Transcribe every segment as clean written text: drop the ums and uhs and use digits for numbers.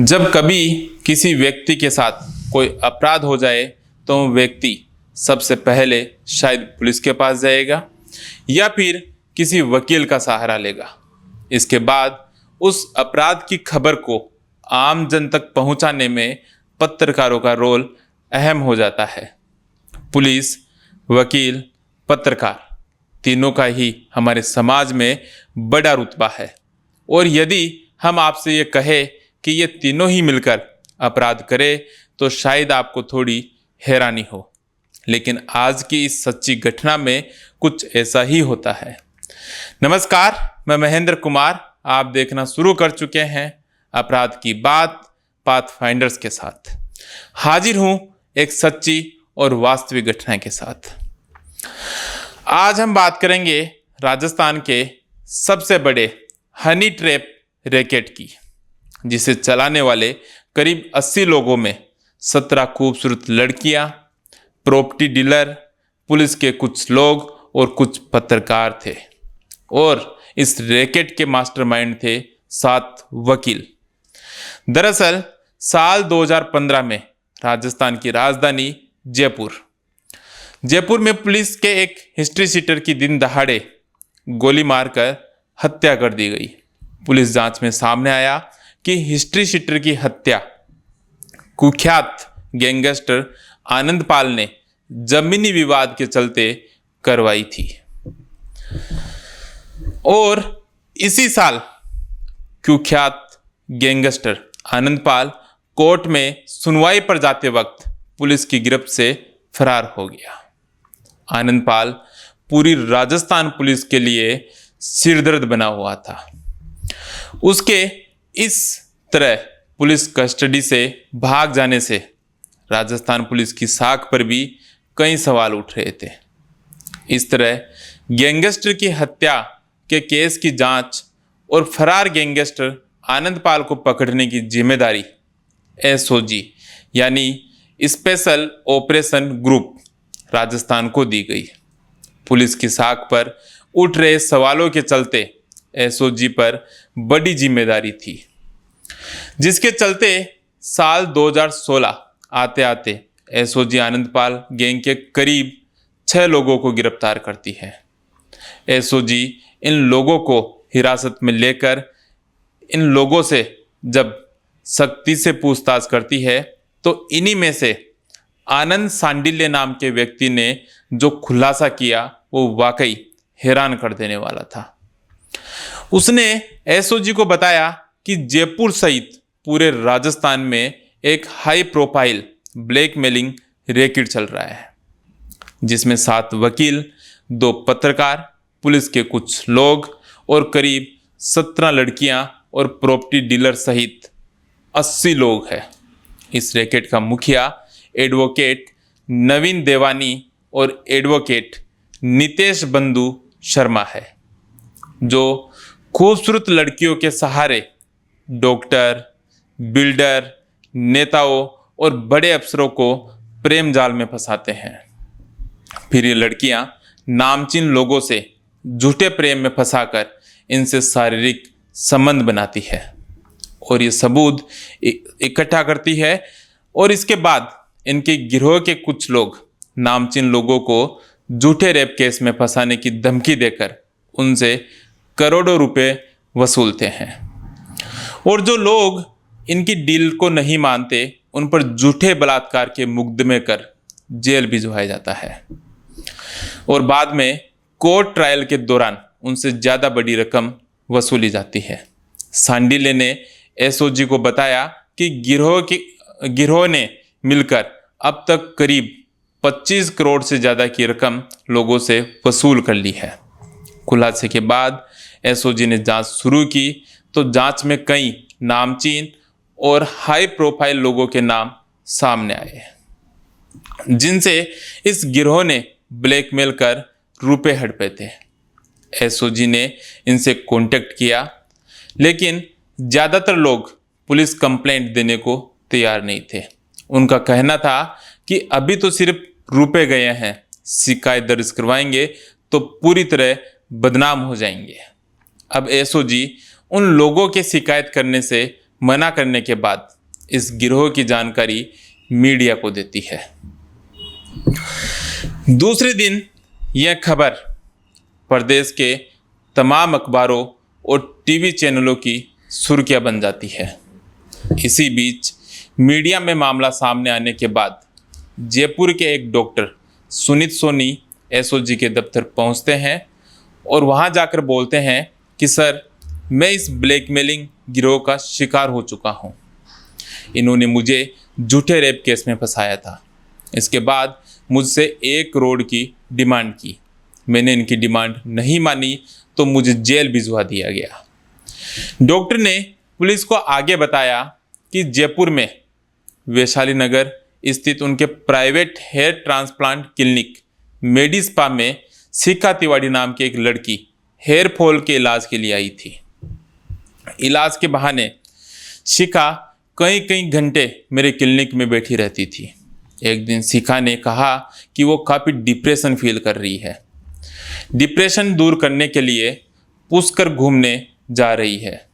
जब कभी किसी व्यक्ति के साथ कोई अपराध हो जाए तो वो व्यक्ति सबसे पहले शायद पुलिस के पास जाएगा या फिर किसी वकील का सहारा लेगा। इसके बाद उस अपराध की खबर को आम जन तक पहुंचाने में पत्रकारों का रोल अहम हो जाता है। पुलिस, वकील, पत्रकार तीनों का ही हमारे समाज में बड़ा रुतबा है और यदि हम आपसे ये कहे कि ये तीनों ही मिलकर अपराध करे तो शायद आपको थोड़ी हैरानी हो, लेकिन आज की इस सच्ची घटना में कुछ ऐसा ही होता है। नमस्कार, मैं महेंद्र कुमार, आप देखना शुरू कर चुके हैं अपराध की बात पाथफाइंडर्स के साथ। हाजिर हूं एक सच्ची और वास्तविक घटना के साथ। आज हम बात करेंगे राजस्थान के सबसे बड़े हनी ट्रैप रैकेट की, जिसे चलाने वाले करीब 80 लोगों में 17 खूबसूरत लड़कियां, प्रॉपर्टी डीलर, पुलिस के कुछ लोग और कुछ पत्रकार थे और इस रैकेट के मास्टरमाइंड थे 7 वकील। दरअसल साल 2015 में राजस्थान की राजधानी जयपुर में पुलिस के एक हिस्ट्री शीटर की दिन दहाड़े गोली मारकर हत्या कर दी गई। पुलिस जांच में सामने आया कि हिस्ट्री शीटर की हत्या कुख्यात गैंगस्टर आनंद पाल ने जमीनी विवाद के चलते करवाई थी और इसी साल कुख्यात गैंगस्टर आनंद पाल कोर्ट में सुनवाई पर जाते वक्त पुलिस की गिरफ्त से फरार हो गया। आनंद पाल पूरी राजस्थान पुलिस के लिए सिरदर्द बना हुआ था। उसके इस तरह पुलिस कस्टडी से भाग जाने से राजस्थान पुलिस की साख पर भी कई सवाल उठ रहे थे। इस तरह गैंगस्टर की हत्या के केस की जांच और फरार गैंगस्टर आनंद पाल को पकड़ने की जिम्मेदारी एसओजी यानी स्पेशल ऑपरेशन ग्रुप राजस्थान को दी गई। पुलिस की साख पर उठ रहे सवालों के चलते एसओजी पर बड़ी जिम्मेदारी थी, जिसके चलते साल 2016 आते आते एसओजी आनंद पाल गैंग के करीब 6 लोगों को गिरफ्तार करती है। एसओजी इन लोगों को हिरासत में लेकर इन लोगों से जब सख्ती से पूछताछ करती है तो इन्हीं में से आनंद सांडिल्य नाम के व्यक्ति ने जो खुलासा किया वो वाकई हैरान कर देने वाला था। उसने एसओजी को बताया कि जयपुर सहित पूरे राजस्थान में एक हाई प्रोफाइल ब्लैकमेलिंग रैकेट चल रहा है, जिसमें 7 वकील, 2 पत्रकार, पुलिस के कुछ लोग और करीब 17 लड़कियां और प्रॉपर्टी डीलर सहित 80 लोग हैं। इस रैकेट का मुखिया एडवोकेट नवीन देवानी और एडवोकेट नितेश बंधु शर्मा है, जो खूबसूरत लड़कियों के सहारे डॉक्टर, बिल्डर, नेताओं और बड़े अफसरों को प्रेम जाल में फंसाते हैं। फिर ये लड़कियां नामचीन लोगों से झूठे प्रेम में फंसाकर इनसे शारीरिक संबंध बनाती है और ये सबूत इकट्ठा करती है और इसके बाद इनके गिरोह के कुछ लोग नामचीन लोगों को झूठे रेप केस में फंसाने की धमकी देकर उनसे करोड़ों रुपए वसूलते हैं और जो लोग इनकी डील को नहीं मानते उन पर झूठे बलात्कार के मुकदमे कर जेल भिजवाया जाता है और बाद में कोर्ट ट्रायल के दौरान उनसे ज़्यादा बड़ी रकम वसूली जाती है। सांडिल्य ने एसओजी को बताया कि गिरोह ने मिलकर अब तक करीब 25 करोड़ से ज़्यादा की रकम लोगों से वसूल कर ली है। खुलासे के बाद एसओजी ने जांच शुरू की तो जांच में कई नामचीन और हाई प्रोफाइल लोगों के नाम सामने आए, जिनसे इस गिरोह ने ब्लैकमेल कर रुपए हड़पे थे। एसओजी ने इनसे कांटेक्ट किया, लेकिन ज़्यादातर लोग पुलिस कंप्लेंट देने को तैयार नहीं थे। उनका कहना था कि अभी तो सिर्फ रुपए गए हैं, शिकायत दर्ज करवाएंगे तो पूरी तरह बदनाम हो जाएंगे। अब एसओजी उन लोगों के शिकायत करने से मना करने के बाद इस गिरोह की जानकारी मीडिया को देती है। दूसरे दिन यह खबर प्रदेश के तमाम अखबारों और टीवी चैनलों की सुर्खियां बन जाती है। इसी बीच मीडिया में मामला सामने आने के बाद जयपुर के एक डॉक्टर सुनीत सोनी एसओजी के दफ्तर पहुंचते हैं और वहां जाकर बोलते हैं कि सर, मैं इस ब्लैकमेलिंग गिरोह का शिकार हो चुका हूं। इन्होंने मुझे झूठे रेप केस में फंसाया था। इसके बाद मुझसे 1 करोड़ की डिमांड की। मैंने इनकी डिमांड नहीं मानी तो मुझे जेल भिजवा दिया गया। डॉक्टर ने पुलिस को आगे बताया कि जयपुर में वैशाली नगर स्थित उनके प्राइवेट हेयर ट्रांसप्लांट क्लिनिक मेडिस्पा में शिखा तिवारी नाम की एक लड़की हेयर फॉल के इलाज के लिए आई थी। इलाज के बहाने शिखा कई घंटे मेरे क्लिनिक में बैठी रहती थी। एक दिन शिखा ने कहा कि वो काफ़ी डिप्रेशन फील कर रही है। डिप्रेशन दूर करने के लिए पुष्कर घूमने जा रही है,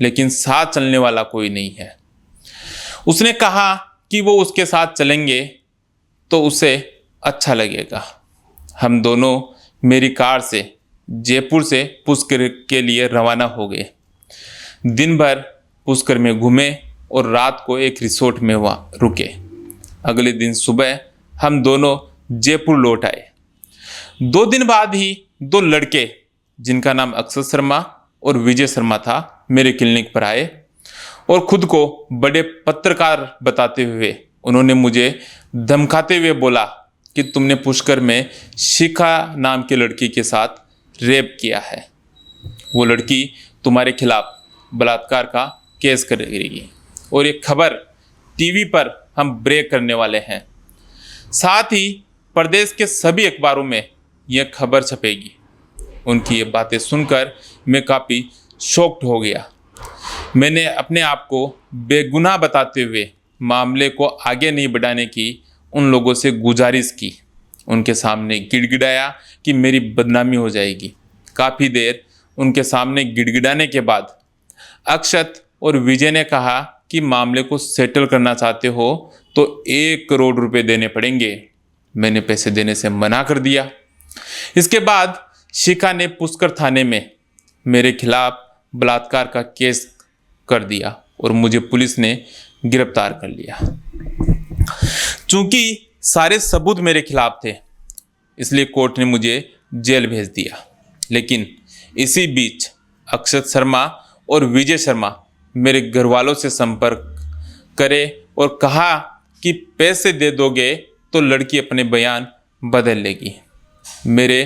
लेकिन साथ चलने वाला कोई नहीं है। उसने कहा कि वो उसके साथ चलेंगे तो उसे अच्छा लगेगा। हम दोनों मेरी कार से जयपुर से पुष्कर के लिए रवाना हो गए। दिन भर पुष्कर में घूमे और रात को एक रिसोर्ट में वहाँ रुके। अगले दिन सुबह हम दोनों जयपुर लौट आए। 2 दिन बाद ही 2 लड़के जिनका नाम अक्षत शर्मा और विजय शर्मा था मेरे क्लिनिक पर आए और खुद को बड़े पत्रकार बताते हुए उन्होंने मुझे धमकाते हुए बोला कि तुमने पुष्कर में शिखा नाम की लड़की के साथ रेप किया है। वो लड़की तुम्हारे खिलाफ बलात्कार का केस करेगी और ये खबर टीवी पर हम ब्रेक करने वाले हैं। साथ ही प्रदेश के सभी अखबारों में यह खबर छपेगी। उनकी ये बातें सुनकर मैं काफ़ी शॉक्ड हो गया। मैंने अपने आप को बेगुनाह बताते हुए मामले को आगे नहीं बढ़ाने की उन लोगों से गुजारिश की। उनके सामने गिड़गिड़ाया कि मेरी बदनामी हो जाएगी। काफ़ी देर उनके सामने गिड़गिड़ाने के बाद अक्षत और विजय ने कहा कि मामले को सेटल करना चाहते हो तो 1 करोड़ रुपए देने पड़ेंगे। मैंने पैसे देने से मना कर दिया। इसके बाद शिखा ने पुष्कर थाने में मेरे खिलाफ बलात्कार का केस कर दिया और मुझे पुलिस ने गिरफ्तार कर लिया। चूंकि सारे सबूत मेरे खिलाफ थे, इसलिए कोर्ट ने मुझे जेल भेज दिया। लेकिन इसी बीच अक्षत शर्मा और विजय शर्मा मेरे घर वालों से संपर्क करे और कहा कि पैसे दे दोगे तो लड़की अपने बयान बदल लेगी। मेरे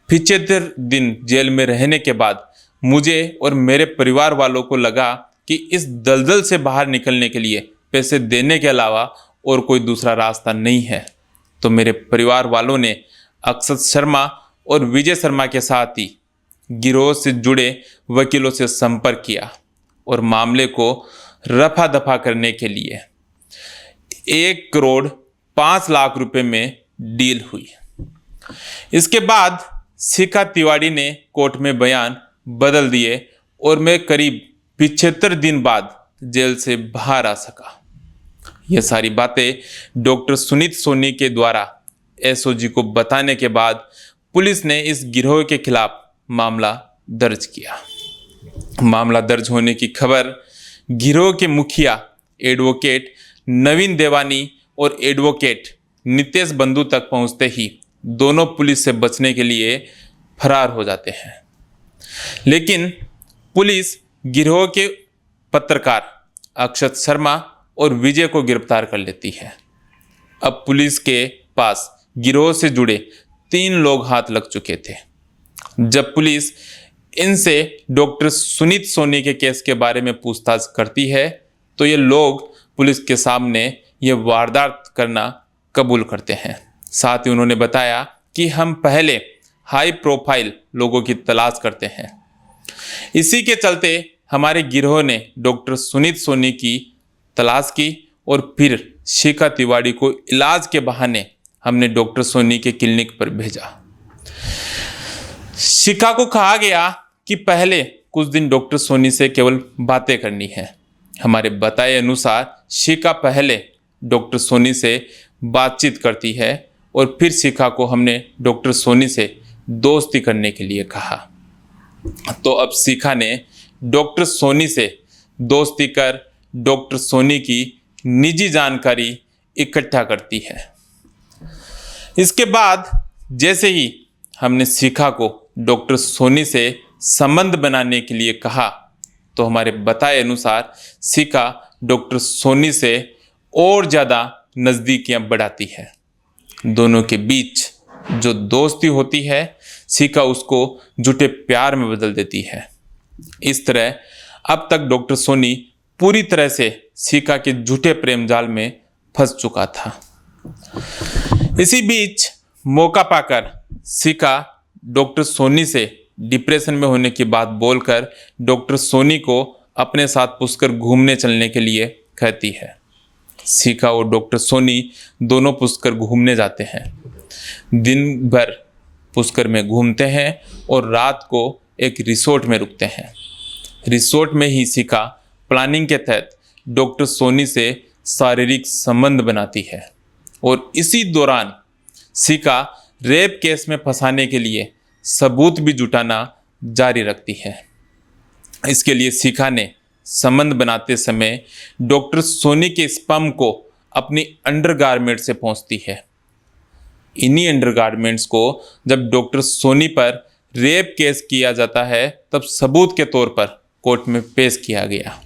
75 दिन जेल में रहने के बाद मुझे और मेरे परिवार वालों को लगा कि इस दलदल से बाहर निकलने के लिए पैसे देने के अलावा और कोई दूसरा रास्ता नहीं है। तो मेरे परिवार वालों ने अक्षत शर्मा और विजय शर्मा के साथ ही गिरोह से जुड़े वकीलों से संपर्क किया और मामले को रफा दफा करने के लिए 1 करोड़ 5 लाख रुपए में डील हुई। इसके बाद शिखा तिवारी ने कोर्ट में बयान बदल दिए और मैं करीब 75 दिन बाद जेल से बाहर आ सका। यह सारी बातें डॉक्टर सुनीत सोनी के द्वारा एसओजी को बताने के बाद पुलिस ने इस गिरोह के खिलाफ मामला दर्ज किया। मामला दर्ज होने की खबर गिरोह के मुखिया एडवोकेट नवीन देवानी और एडवोकेट नितेश बंधु तक पहुंचते ही दोनों पुलिस से बचने के लिए फरार हो जाते हैं। लेकिन पुलिस गिरोह के पत्रकार अक्षत शर्मा और विजय को गिरफ्तार कर लेती है। अब पुलिस के पास गिरोह से जुड़े 3 लोग हाथ लग चुके थे। जब पुलिस इनसे डॉक्टर सुनीत सोनी के केस के बारे में पूछताछ करती है तो ये लोग पुलिस के सामने ये वारदात करना कबूल करते हैं। साथ ही उन्होंने बताया कि हम पहले हाई प्रोफाइल लोगों की तलाश करते हैं। इसी के चलते हमारे गिरोह ने डॉक्टर सुनीत सोनी की तलाश की और फिर शिखा तिवारी को इलाज के बहाने हमने डॉक्टर सोनी के क्लिनिक पर भेजा। शिखा को कहा गया कि पहले कुछ दिन डॉक्टर सोनी से केवल बातें करनी है, हमारे बताए अनुसार शिखा पहले डॉक्टर सोनी से बातचीत करती है और फिर शिखा को हमने डॉक्टर सोनी से दोस्ती करने के लिए कहा। तो अब शिखा ने डॉक्टर सोनी से दोस्ती कर डॉक्टर सोनी की निजी जानकारी इकट्ठा करती है। इसके बाद जैसे ही हमने शिखा को डॉक्टर सोनी से संबंध बनाने के लिए कहा तो हमारे बताए अनुसार शिखा डॉक्टर सोनी से और ज़्यादा नज़दीकियां बढ़ाती है। दोनों के बीच जो दोस्ती होती है शिखा उसको झूठे प्यार में बदल देती है। इस तरह अब तक डॉक्टर सोनी पूरी तरह से शिखा के झूठे प्रेम जाल में फंस चुका था। इसी बीच मौका पाकर शिखा डॉक्टर सोनी से डिप्रेशन में होने की बात बोलकर डॉक्टर सोनी को अपने साथ पुष्कर घूमने चलने के लिए कहती है। शिखा और डॉक्टर सोनी दोनों पुष्कर घूमने जाते हैं। दिन भर पुष्कर में घूमते हैं और रात को एक रिसोर्ट में रुकते हैं। रिसोर्ट में ही शिखा प्लानिंग के तहत डॉक्टर सोनी से शारीरिक संबंध बनाती है और इसी दौरान शिखा रेप केस में फंसाने के लिए सबूत भी जुटाना जारी रखती है। इसके लिए शिखा ने संबंध बनाते समय डॉक्टर सोनी के स्पर्म को अपनी अंडरगारमेंट से पहुंचती है। इन्हीं अंडरगारमेंट्स को जब डॉक्टर सोनी पर रेप केस किया जाता है तब सबूत के तौर पर कोर्ट में पेश किया गया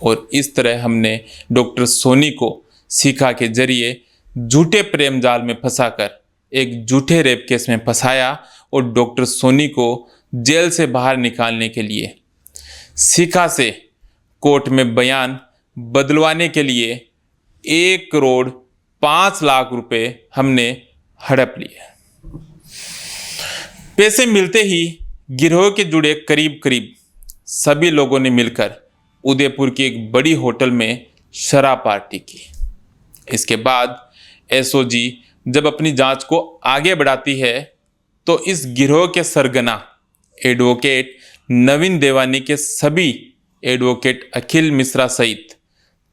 और इस तरह हमने डॉक्टर सोनी को शिखा के जरिए झूठे प्रेम जाल में फंसाकर एक झूठे रेप केस में फंसाया और डॉक्टर सोनी को जेल से बाहर निकालने के लिए शिखा से कोर्ट में बयान बदलवाने के लिए 1,05,00,000 रुपए हमने हड़प लिए। पैसे मिलते ही गिरोह के जुड़े करीब करीब सभी लोगों ने मिलकर उदयपुर की एक बड़ी होटल में शराब पार्टी की। इसके बाद एसओजी जब अपनी जांच को आगे बढ़ाती है तो इस गिरोह के सरगना एडवोकेट नवीन देवानी के सभी एडवोकेट अखिल मिश्रा सहित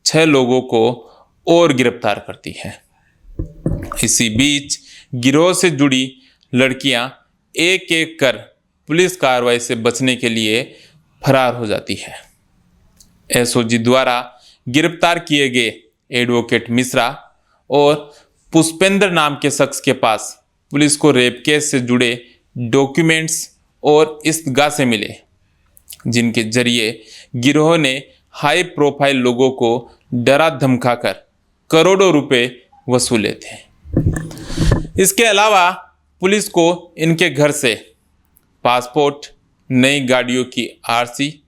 6 लोगों को और गिरफ्तार करती है। इसी बीच गिरोह से जुड़ी लड़कियां एक एक कर पुलिस कार्रवाई से बचने के लिए फरार हो जाती है। एसओजी द्वारा गिरफ्तार किए गए एडवोकेट मिश्रा और पुष्पेंद्र नाम के शख्स के पास पुलिस को रेप केस से जुड़े डॉक्यूमेंट्स और इस्तगासे मिले, जिनके जरिए गिरोह ने हाई प्रोफाइल लोगों को डरा धमकाकर करोड़ों रुपए वसूले थे। इसके अलावा पुलिस को इनके घर से पासपोर्ट, नई गाड़ियों की आरसी,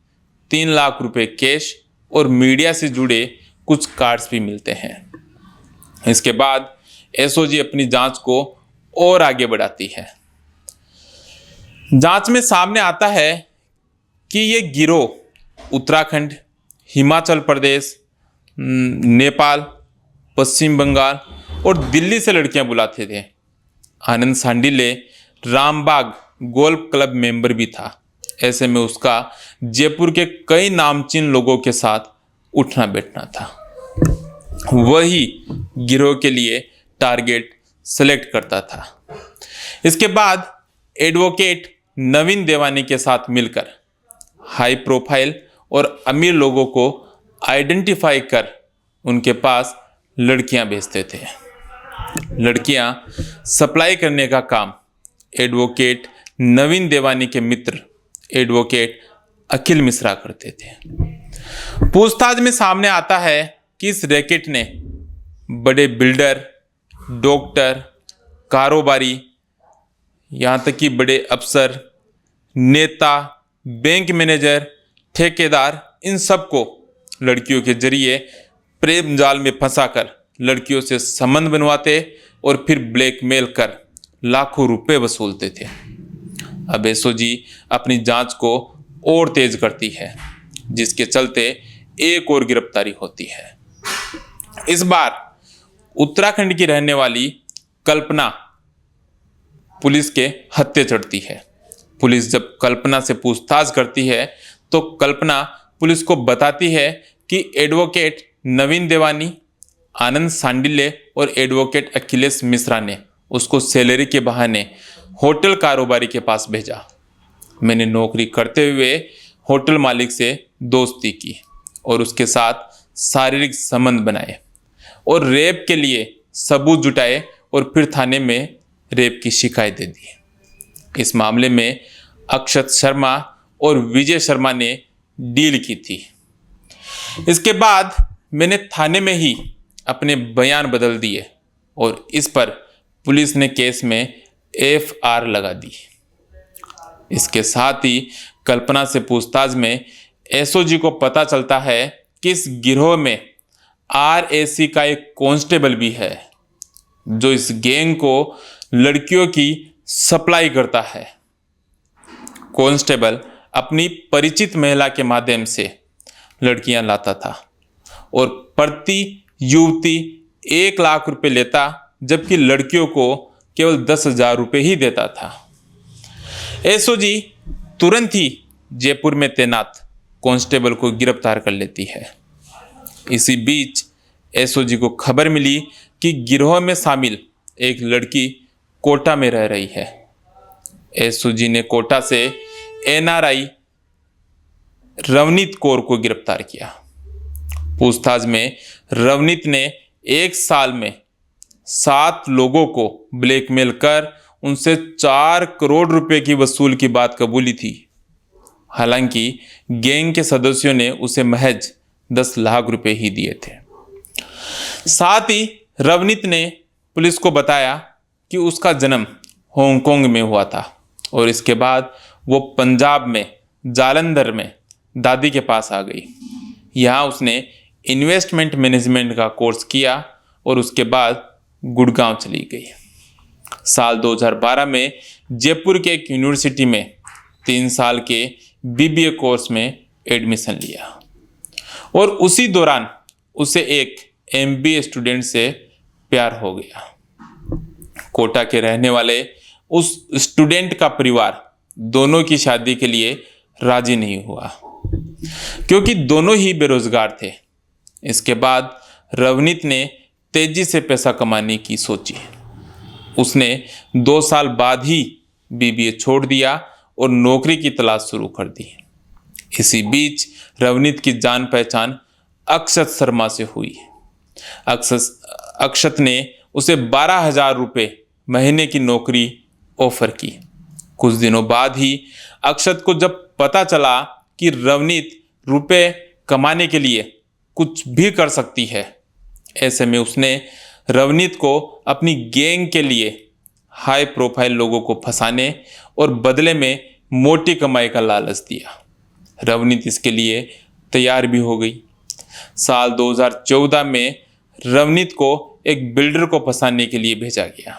3 लाख रुपए कैश और मीडिया से जुड़े कुछ कार्ड्स भी मिलते हैं। इसके बाद एसओजी अपनी जांच को और आगे बढ़ाती है। जांच में सामने आता है कि ये गिरोह उत्तराखंड, हिमाचल प्रदेश, नेपाल, पश्चिम बंगाल और दिल्ली से लड़कियां बुलाते थे। आनंद सांडिले रामबाग गोल्फ क्लब मेंबर भी था। ऐसे में उसका जयपुर के कई नामचीन लोगों के साथ उठना बैठना था। वही गिरोह के लिए टारगेट सेलेक्ट करता था। इसके बाद एडवोकेट नवीन देवानी के साथ मिलकर हाई प्रोफाइल और अमीर लोगों को आइडेंटिफाई कर उनके पास लड़कियां भेजते थे। लड़कियां सप्लाई करने का काम एडवोकेट नवीन देवानी के मित्र एडवोकेट अखिल मिश्रा करते थे। पूछताछ में सामने आता है कि इस रैकेट ने बड़े बिल्डर, डॉक्टर, कारोबारी, यहाँ तक कि बड़े अफसर, नेता, बैंक मैनेजर, ठेकेदार, इन सबको लड़कियों के जरिए प्रेम जाल में फंसाकर लड़कियों से संबंध बनवाते और फिर ब्लैकमेल कर लाखों रुपए वसूलते थे। अब एसओजी अपनी जांच को और तेज करती है, जिसके चलते एक और गिरफ्तारी होती है। इस बार उत्तराखंड की रहने वाली कल्पना पुलिस के हत्थे चढ़ती है। पुलिस जब कल्पना से पूछताछ करती है तो कल्पना पुलिस को बताती है कि एडवोकेट नवीन देवानी, आनंद सांडिल्य और एडवोकेट अखिलेश मिश्रा ने उसको सैलरी के बहाने होटल कारोबारी के पास भेजा। मैंने नौकरी करते हुए होटल मालिक से दोस्ती की और उसके साथ शारीरिक संबंध बनाए और रेप के लिए सबूत जुटाए और फिर थाने में रेप की शिकायत दे दी। इस मामले में अक्षत शर्मा और विजय शर्मा ने डील की थी। इसके बाद मैंने थाने में ही अपने बयान बदल दिए और इस पर पुलिस ने केस में FR लगा दी। इसके साथ ही कल्पना से पूछताछ में SOG को पता चलता है कि इस गिरोह में RAC का एक कांस्टेबल भी है जो इस गैंग को लड़कियों की सप्लाई करता है। कांस्टेबल अपनी परिचित महिला के माध्यम से लड़कियां लाता था और प्रति युवती 1 लाख रुपए लेता, जबकि लड़कियों को केवल 10,000 रुपए ही देता था। SOG तुरंत ही जयपुर में तैनात कांस्टेबल को गिरफ्तार कर लेती है। इसी बीच SOG को खबर मिली कि गिरोह में शामिल एक लड़की कोटा में रह रही है। SOG ने कोटा से NRI रवनीत कौर को गिरफ्तार किया। पूछताछ में रवनीत ने 1 साल में 7 लोगों को ब्लैकमेल कर उनसे 4 करोड़ रुपए की वसूल की बात कबूली थी। हालांकि गैंग के सदस्यों ने उसे महज 10 लाख रुपए ही दिए थे। साथ ही रवनीत ने पुलिस को बताया कि उसका जन्म हांगकांग में हुआ था और इसके बाद वो पंजाब में जालंधर में दादी के पास आ गई। यहाँ उसने इन्वेस्टमेंट मैनेजमेंट का कोर्स किया और उसके बाद गुड़गांव चली गई। साल 2012 में जयपुर के एक यूनिवर्सिटी में 3 साल के BBA कोर्स में एडमिशन लिया और उसी दौरान उसे एक MBA स्टूडेंट से प्यार हो गया। कोटा के रहने वाले उस स्टूडेंट का परिवार दोनों की शादी के लिए राजी नहीं हुआ क्योंकि दोनों ही बेरोजगार थे। इसके बाद रवनीत ने तेजी से पैसा कमाने की सोची। उसने 2 साल बाद ही BBA छोड़ दिया और नौकरी की तलाश शुरू कर दी। इसी बीच रवनीत की जान पहचान अक्षत शर्मा से हुई। अक्षत ने उसे 12,000 रुपये महीने की नौकरी ऑफर की। कुछ दिनों बाद ही अक्षत को जब पता चला कि रवनीत रुपए कमाने के लिए कुछ भी कर सकती है, ऐसे में उसने रवनीत को अपनी गैंग के लिए हाई प्रोफाइल लोगों को फंसाने और बदले में मोटी कमाई का लालच दिया। रवनीत इसके लिए तैयार भी हो गई। साल 2014 में रवनीत को एक बिल्डर को फंसाने के लिए भेजा गया।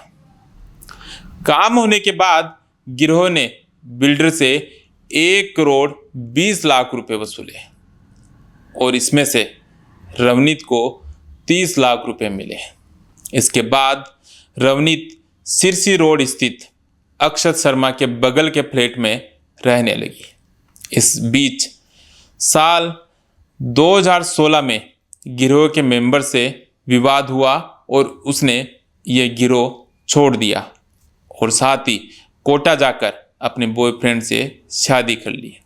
काम होने के बाद गिरोह ने बिल्डर से 1 करोड़ 20 लाख रुपए वसूले और इसमें से रवनीत को 30 लाख रुपए मिले। इसके बाद रवनीत सिरसी रोड स्थित अक्षत शर्मा के बगल के फ्लैट में रहने लगी। इस बीच साल 2016 में गिरोह के मेंबर से विवाद हुआ और उसने यह गिरोह छोड़ दिया और साथ ही कोटा जाकर अपने बॉयफ्रेंड से शादी कर ली।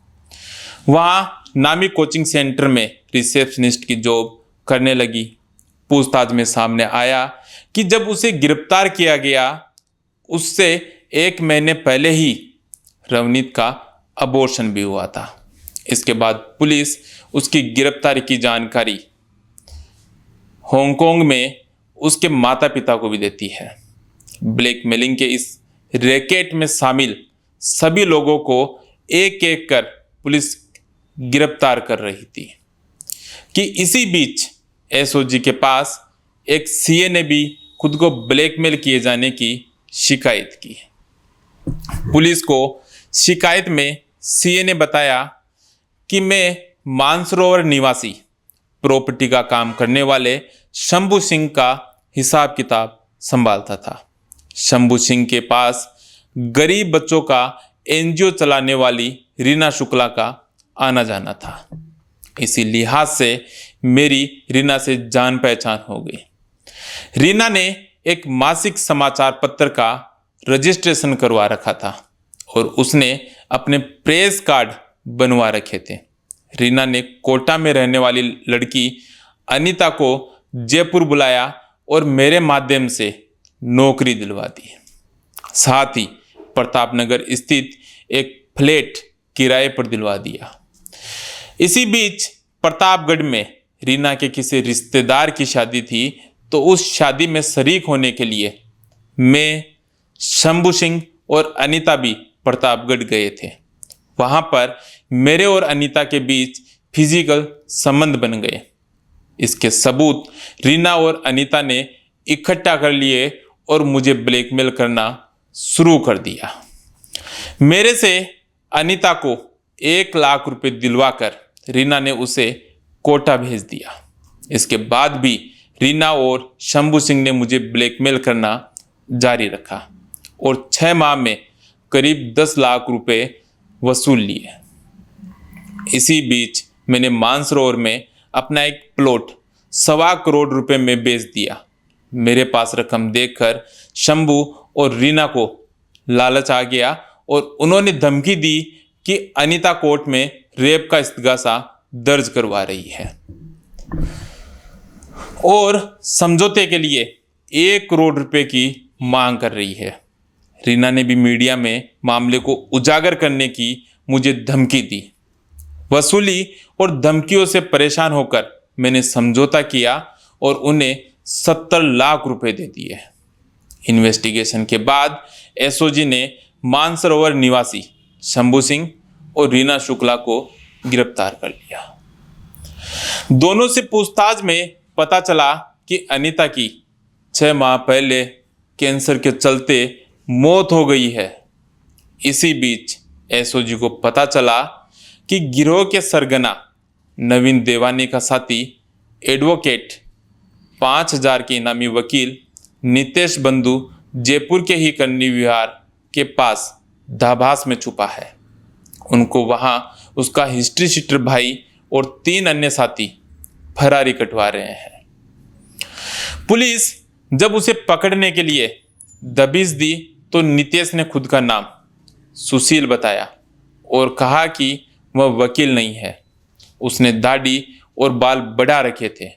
वहाँ नामी कोचिंग सेंटर में रिसेप्शनिस्ट की जॉब करने लगी। पूछताछ में सामने आया कि जब उसे गिरफ्तार किया गया उससे 1 महीने पहले ही रवनीत का अबॉर्शन भी हुआ था। इसके बाद पुलिस उसकी गिरफ्तारी की जानकारी हांगकांग में उसके माता पिता को भी देती है। ब्लैकमेलिंग के इस रैकेट में शामिल सभी लोगों को एक एक कर पुलिस गिरफ्तार कर रही थी कि इसी बीच SOG के पास एक CA ने भी खुद को ब्लैकमेल किए जाने की शिकायत की। पुलिस को शिकायत में CA ने बताया कि मैं मानसरोवर निवासी प्रॉपर्टी का काम करने वाले शंभू सिंह का हिसाब किताब संभालता था। शंभू सिंह के पास गरीब बच्चों का NGO चलाने वाली रीना शुक्ला का आना जाना था। इसी लिहाज से मेरी रीना से जान पहचान हो गई। रीना ने एक मासिक समाचार पत्र का रजिस्ट्रेशन करवा रखा था और उसने अपने प्रेस कार्ड बनवा रखे थे। रीना ने कोटा में रहने वाली लड़की अनीता को जयपुर बुलाया और मेरे माध्यम से नौकरी दिलवा दी। साथ ही प्रतापनगर स्थित एक फ्लैट किराए पर दिलवा दिया। इसी बीच प्रतापगढ़ में रीना के किसी रिश्तेदार की शादी थी, तो उस शादी में शरीक होने के लिए मैं, शंभू सिंह और अनीता भी प्रतापगढ़ गए थे। वहां पर मेरे और अनीता के बीच फिजिकल संबंध बन गए। इसके सबूत रीना और अनीता ने इकट्ठा कर लिए और मुझे ब्लैकमेल करना शुरू कर दिया। मेरे से अनीता को 1 लाख रुपए दिलवाकर रीना ने उसे कोटा भेज दिया। इसके बाद भी रीना और शंभू सिंह ने मुझे ब्लैकमेल करना जारी रखा और 6 माह में करीब 10 लाख रुपए वसूल लिए। इसी बीच मैंने मानसरोवर में अपना एक प्लॉट 1.25 करोड़ रुपए में बेच दिया। मेरे पास रकम देखकर शंभू और रीना को लालच आ गया और उन्होंने धमकी दी कि अनीता कोर्ट में रेप का इस्तिगासा दर्ज करवा रही है और समझौते के लिए 1 करोड़ रुपए की मांग कर रही है। रीना ने भी मीडिया में मामले को उजागर करने की मुझे धमकी दी। वसूली और धमकियों से परेशान होकर मैंने समझौता किया और उन्हें 70 लाख रुपए दे दिए। इन्वेस्टिगेशन के बाद एसओजी ने मानसरोवर निवासी शंभू सिंह और रीना शुक्ला को गिरफ्तार कर लिया। दोनों से पूछताछ में पता चला कि अनीता की 6 माह पहले कैंसर के चलते मौत हो गई है। इसी बीच एसओजी को पता चला कि गिरोह के सरगना नवीन देवानी का साथी एडवोकेट 5000 के इनामी वकील नितेश बंधु जयपुर के ही कन्नी विहार के पास धाभास में छुपा है। उनको वहां उसका हिस्ट्री शीटर भाई और 3 अन्य साथी फरारी कटवा रहे हैं। पुलिस जब उसे पकड़ने के लिए दबिश दी तो नितेश ने खुद का नाम सुशील बताया और कहा कि वह वकील नहीं है। उसने दाढ़ी और बाल बढ़ा रखे थे।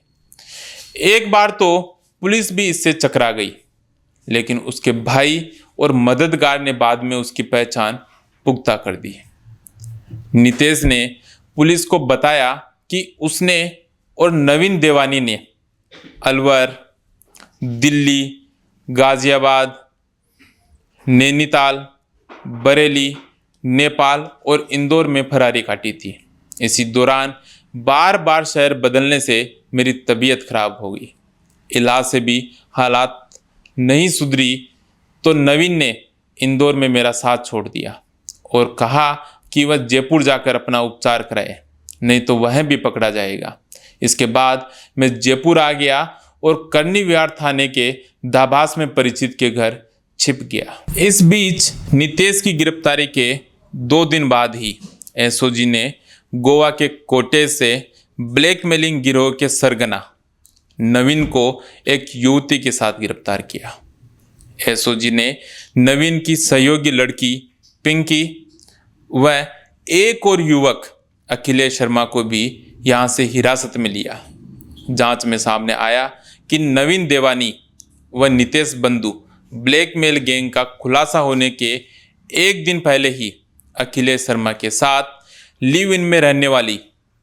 एक बार तो पुलिस भी इससे चकरा गई, लेकिन उसके भाई और मददगार ने बाद में उसकी पहचान पुख्ता कर दी। नितेश ने पुलिस को बताया कि उसने और नवीन देवानी ने अलवर, दिल्ली, गाजियाबाद, नैनीताल, बरेली, नेपाल और इंदौर में फरारी काटी थी। इसी दौरान बार बार शहर बदलने से मेरी तबीयत खराब हो गई। इलाज से भी हालात नहीं सुधरी तो नवीन ने इंदौर में मेरा साथ छोड़ दिया और कहा कि वह जयपुर जाकर अपना उपचार कराए, नहीं तो वह भी पकड़ा जाएगा। इसके बाद मैं जयपुर आ गया और करनी विहार थाने के धाभास में परिचित के घर छिप गया। इस बीच नितेश की गिरफ्तारी के 2 दिन बाद ही एसओजी ने गोवा के कोटे से ब्लैकमेलिंग गिरोह के सरगना नवीन को एक युवती के साथ गिरफ्तार किया। एसओजी ने नवीन की सहयोगी लड़की पिंकी व एक और युवक अखिलेश शर्मा को भी यहां से हिरासत में लिया। जांच में सामने आया कि नवीन देवानी व नितेश बंधु ब्लैकमेल गैंग का खुलासा होने के 1 दिन पहले ही अखिलेश शर्मा के साथ लिव इन में रहने वाली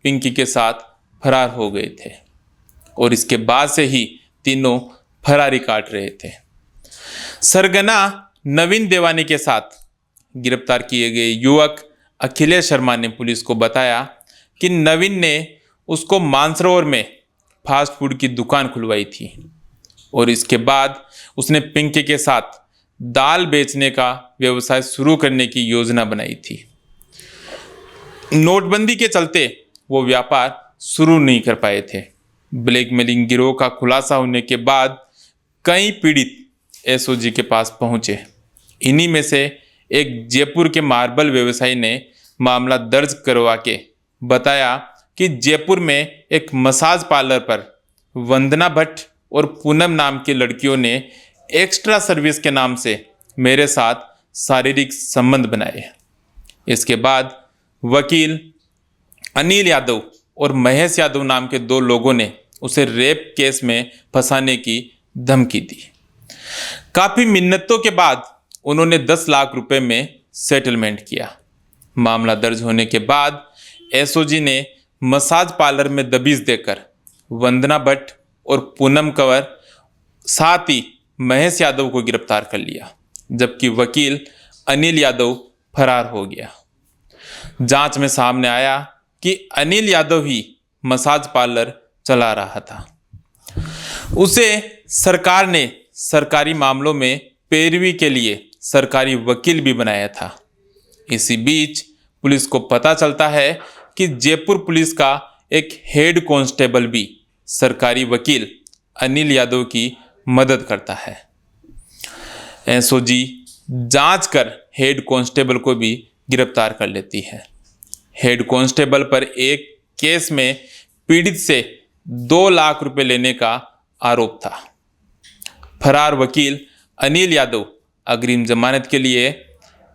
पिंकी के साथ फरार हो गए थे और इसके बाद से ही तीनों फरारी काट रहे थे। सरगना नवीन देवानी के साथ गिरफ्तार किए गए युवक अखिलेश शर्मा ने पुलिस को बताया कि नवीन ने उसको मानसरोवर में फास्ट फूड की दुकान खुलवाई थी और इसके बाद उसने पिंकी के साथ दाल बेचने का व्यवसाय शुरू करने की योजना बनाई थी। नोटबंदी के चलते वो व्यापार शुरू नहीं कर पाए थे। ब्लैकमेलिंग गिरोह का खुलासा होने के बाद कई पीड़ित एसओजी के पास पहुंचे। इन्हीं में से एक जयपुर के मार्बल व्यवसायी ने मामला दर्ज करवा के बताया कि जयपुर में एक मसाज पार्लर पर वंदना भट्ट और पूनम नाम की लड़कियों ने एक्स्ट्रा सर्विस के नाम से मेरे साथ शारीरिक संबंध बनाए। इसके बाद वकील अनिल यादव और महेश यादव नाम के 2 लोगों ने उसे रेप केस में फंसाने की धमकी दी। काफी मिन्नतों के बाद उन्होंने 10 लाख रुपए में सेटलमेंट किया। मामला दर्ज होने के बाद एसओजी ने मसाज पार्लर में दबीज देकर वंदना भट्ट और पूनम कंवर साथ ही महेश यादव को गिरफ्तार कर लिया, जबकि वकील अनिल यादव फरार हो गया। जांच में सामने आया कि अनिल यादव ही मसाज पार्लर चला रहा था। उसे सरकार ने सरकारी मामलों में पैरवी के लिए सरकारी वकील भी बनाया था। इसी बीच पुलिस को पता चलता है कि जयपुर पुलिस का एक हेड कांस्टेबल भी सरकारी वकील अनिल यादव की मदद करता है। एसओजी जांच कर हेड कांस्टेबल को भी गिरफ्तार कर लेती है। हेड कांस्टेबल पर एक केस में पीड़ित से 2 लाख रुपए लेने का आरोप था। फरार वकील अनिल यादव अग्रिम जमानत के लिए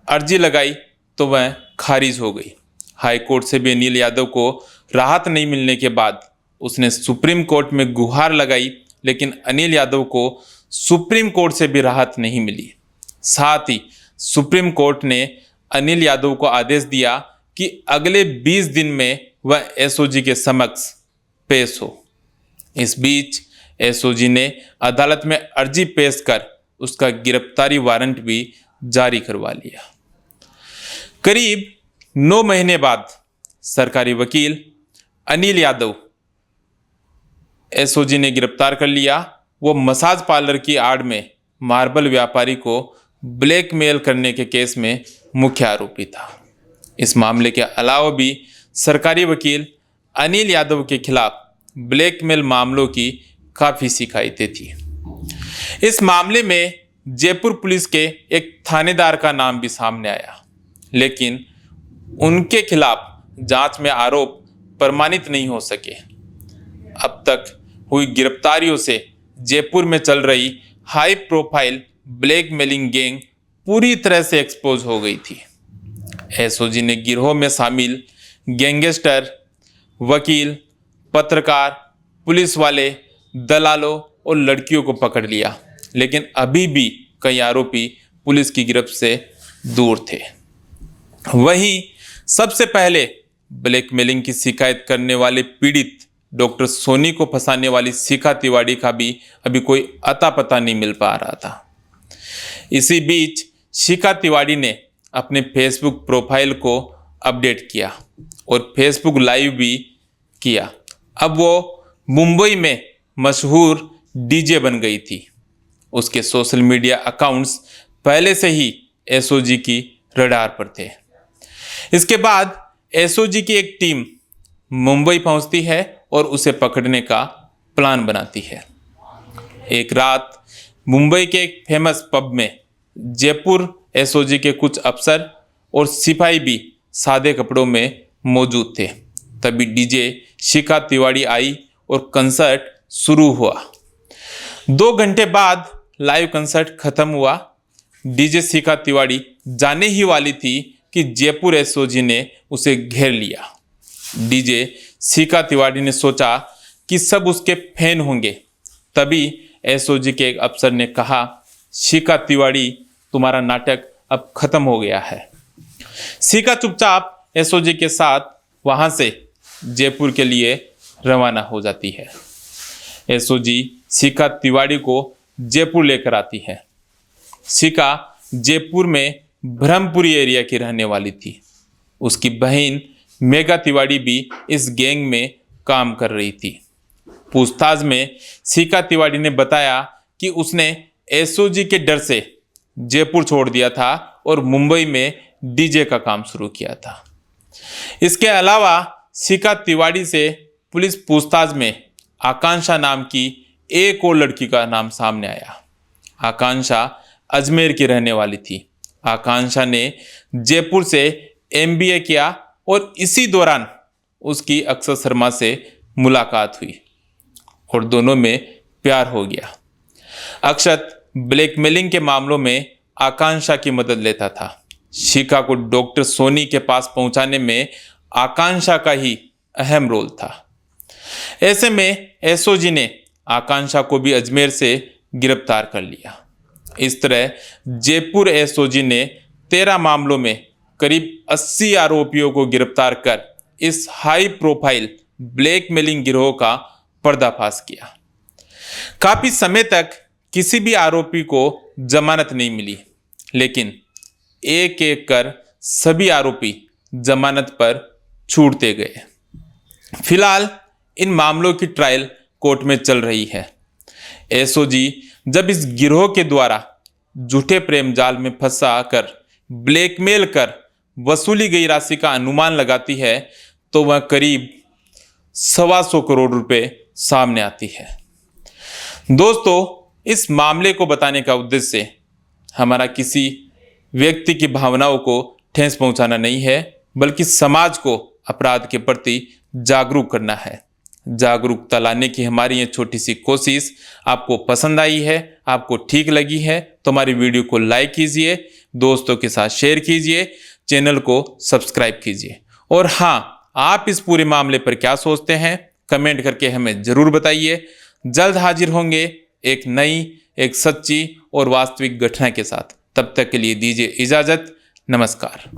अर्जी लगाई तो वह खारिज हो गई। हाई कोर्ट से भी अनिल यादव को राहत नहीं मिलने के बाद उसने सुप्रीम कोर्ट में गुहार लगाई, लेकिन अनिल यादव को सुप्रीम कोर्ट से भी राहत नहीं मिली। साथ ही सुप्रीम कोर्ट ने अनिल यादव को आदेश दिया कि अगले 20 दिन में वह एसओजी के समक्ष पेश हो। इस बीच एसओजी ने अदालत में अर्जी पेश कर उसका गिरफ्तारी वारंट भी जारी करवा लिया। करीब 9 महीने बाद सरकारी वकील अनिल यादव एसओजी ने गिरफ्तार कर लिया। वो मसाज पार्लर की आड़ में मार्बल व्यापारी को ब्लैकमेल करने के केस में मुख्य आरोपी था। इस मामले के अलावा भी सरकारी वकील अनिल यादव के खिलाफ ब्लैकमेल मामलों की काफ़ी शिकायतें थी। इस मामले में जयपुर पुलिस के एक थानेदार का नाम भी सामने आया, लेकिन उनके खिलाफ जांच में आरोप प्रमाणित नहीं हो सके। अब तक हुई गिरफ्तारियों से जयपुर में चल रही हाई प्रोफाइल ब्लैकमेलिंग गैंग पूरी तरह से एक्सपोज हो गई थी। एसओजी ने गिरोह में शामिल गैंगस्टर, वकील, पत्रकार, पुलिस वाले, दलालों और लड़कियों को पकड़ लिया, लेकिन अभी भी कई आरोपी पुलिस की गिरफ्त से दूर थे। वहीं सबसे पहले ब्लैकमेलिंग की शिकायत करने वाले पीड़ित डॉक्टर सोनी को फंसाने वाली शिखा तिवारी का भी अभी कोई अता पता नहीं मिल पा रहा था। इसी बीच शिखा तिवारी ने अपने फेसबुक प्रोफाइल को अपडेट किया और फेसबुक लाइव भी किया। अब वो मुंबई में मशहूर डीजे बन गई थी। उसके सोशल मीडिया अकाउंट्स पहले से ही एसओजी की रडार पर थे। इसके बाद एसओजी की एक टीम मुंबई पहुंचती है और उसे पकड़ने का प्लान बनाती है। एक रात मुंबई के एक फेमस पब में जयपुर एसओजी के कुछ अफसर और सिपाही भी सादे कपड़ों में मौजूद थे। तभी डीजे शिखा तिवारी आई और कंसर्ट शुरू हुआ। 2 घंटे बाद लाइव कंसर्ट खत्म हुआ। डीजे शिखा तिवारी जाने ही वाली थी कि जयपुर एसओजी ने उसे घेर लिया। डीजे शिखा तिवारी ने सोचा कि सब उसके फैन होंगे। तभी एसओजी के एक अफसर ने कहा, शिखा तिवारी, तुम्हारा नाटक अब खत्म हो गया है। शिखा चुपचाप एसओजी के साथ वहां से जयपुर के लिए रवाना हो जाती है। एसओजी शिखा तिवारी को जयपुर लेकर आती है। शिखा जयपुर में ब्रह्मपुरी एरिया की रहने वाली थी। उसकी बहन मेघा तिवारी भी इस गैंग में काम कर रही थी। पूछताछ में शिखा तिवारी ने बताया कि उसने एसओजी के डर से जयपुर छोड़ दिया था और मुंबई में डीजे का काम शुरू किया था। इसके अलावा शिखा तिवारी से पुलिस पूछताछ में आकांक्षा नाम की एक और लड़की का नाम सामने आया। आकांक्षा अजमेर की रहने वाली थी। आकांक्षा ने जयपुर से एमबीए किया और इसी दौरान उसकी अक्षत शर्मा से मुलाकात हुई और दोनों में प्यार हो गया। अक्षत ब्लैकमेलिंग के मामलों में आकांक्षा की मदद लेता था। शिखा को डॉक्टर सोनी के पास पहुंचाने में आकांक्षा का ही अहम रोल था। ऐसे में एसओजी ने आकांक्षा को भी अजमेर से गिरफ्तार कर लिया। इस तरह जयपुर एसओजी ने 13 मामलों में करीब 80 आरोपियों को गिरफ्तार कर इस हाई प्रोफाइल ब्लैकमेलिंग गिरोह का पर्दाफाश किया। काफी समय तक किसी भी आरोपी को जमानत नहीं मिली, लेकिन एक एक कर सभी आरोपी जमानत पर छूटते गए। फिलहाल इन मामलों की ट्रायल कोर्ट में चल रही है। एसओजी जब इस गिरोह के द्वारा झूठे प्रेम जाल में फंसा कर ब्लैकमेल कर वसूली गई राशि का अनुमान लगाती है तो वह करीब 125 करोड़ रुपए सामने आती है। दोस्तों, इस मामले को बताने का उद्देश्य हमारा किसी व्यक्ति की भावनाओं को ठेस पहुंचाना नहीं है, बल्कि समाज को अपराध के प्रति जागरूक करना है। जागरूकता लाने की हमारी ये छोटी सी कोशिश आपको पसंद आई है, आपको ठीक लगी है तो हमारी वीडियो को लाइक कीजिए, दोस्तों के साथ शेयर कीजिए, चैनल को सब्सक्राइब कीजिए। और हाँ, आप इस पूरे मामले पर क्या सोचते हैं कमेंट करके हमें जरूर बताइए। जल्द हाजिर होंगे एक नई, एक सच्ची और वास्तविक घटना के साथ। तब तक के लिए दीजिए इजाजत। नमस्कार।